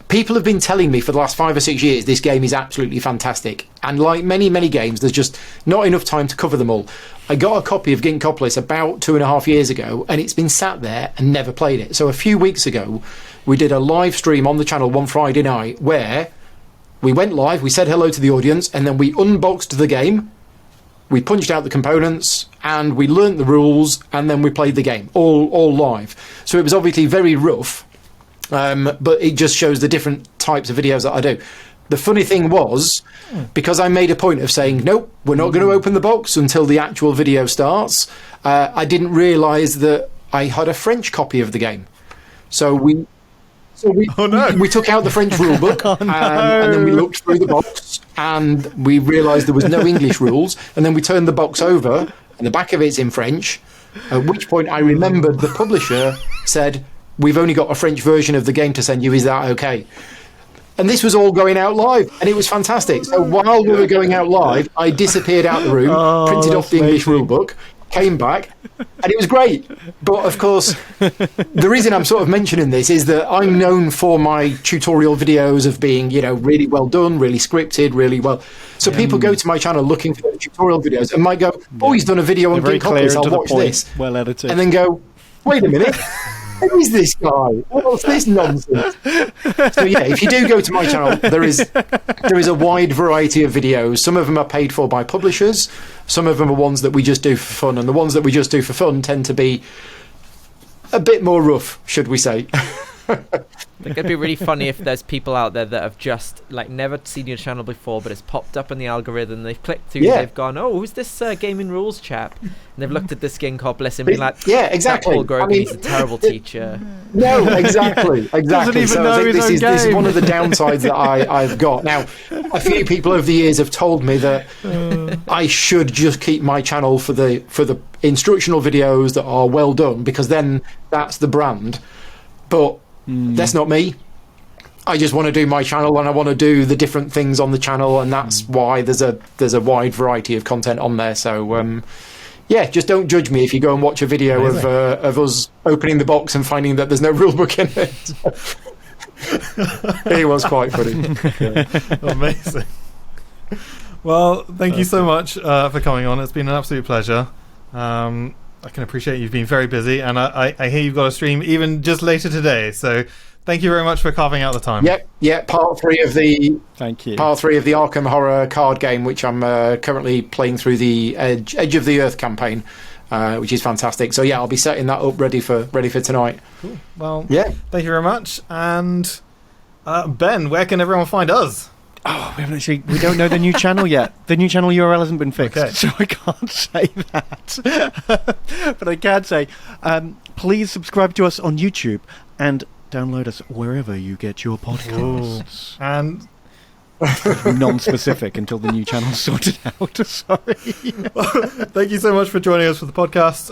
People have been telling me for the last 5 or 6 years this game is absolutely fantastic. And like many, many games, there's just not enough time to cover them all. I got a copy of Ginkgopolis about 2.5 years ago, and it's been sat there and never played it. So a few weeks ago, we did a live stream on the channel one Friday night where we went live, we said hello to the audience, and then we unboxed the game, we punched out the components, and we learnt the rules, and then we played the game, all live. So it was obviously very rough, but it just shows the different types of videos that I do. The funny thing was, because I made a point of saying, nope, we're not going to open the box until the actual video starts, I didn't realise that I had a French copy of the game. So we took out the French rulebook and then we looked through the box and we realised there was no English rules, and then we turned the box over and the back of it's in French, at which point I remembered the publisher said, "We've only got a French version of the game to send you, is that okay?" And this was all going out live, and it was fantastic. So while we were going out live, I disappeared out the room, printed off the English rulebook, came back, and it was great. But of course, the reason I'm sort of mentioning this is that I'm known for my tutorial videos of being, really well done, really scripted, really well. So people go to my channel looking for the tutorial videos and might go, "Oh, he's done a video on Ginkgopolis, I'll watch this." Well edited. And then go, "Wait a minute. Who is this guy? What's this nonsense?" So if you do go to my channel, there is a wide variety of videos. Some of them are paid for by publishers. Some of them are ones that we just do for fun, and the ones that we just do for fun tend to be a bit more rough, should we say. Like, it'd be really funny if there's people out there that have just like never seen your channel before, but it's popped up in the algorithm. They've clicked through, they've gone, "Oh, who's this gaming rules chap?" And they've looked at this game called Bliss and been like, "Yeah, exactly. Paul Grogan, he's a terrible teacher." No, exactly. Doesn't even know his own this is game. one of the downsides that I've got. Now, a few people over the years have told me that I should just keep my channel for the instructional videos that are well done, because then that's the brand. But that's not me. I just want to do my channel, and I want to do the different things on the channel, and that's why there's a wide variety of content on there. So yeah, just don't judge me if you go and watch a video of us opening the box and finding that there's no rule book in it. It was quite funny. Yeah. Amazing. Well, thank you so much for coming on. It's been an absolute pleasure. I can appreciate you've been very busy, and I hear you've got a stream even just later today. So thank you very much for carving out the time. Yep. Part 3 of the Part 3 of the Arkham Horror card game, which I'm currently playing through the Edge of the Earth campaign, which is fantastic. So yeah, I'll be setting that up ready for tonight. Cool. Well, yeah. Thank you very much. And Ben, where can everyone find us? Oh, we don't know the new channel yet. The new channel URL hasn't been fixed, so I can't say that. But I can say, please subscribe to us on YouTube and download us wherever you get your podcasts. Ooh. And non-specific until the new channel's sorted out. Sorry. Thank you so much for joining us for the podcast.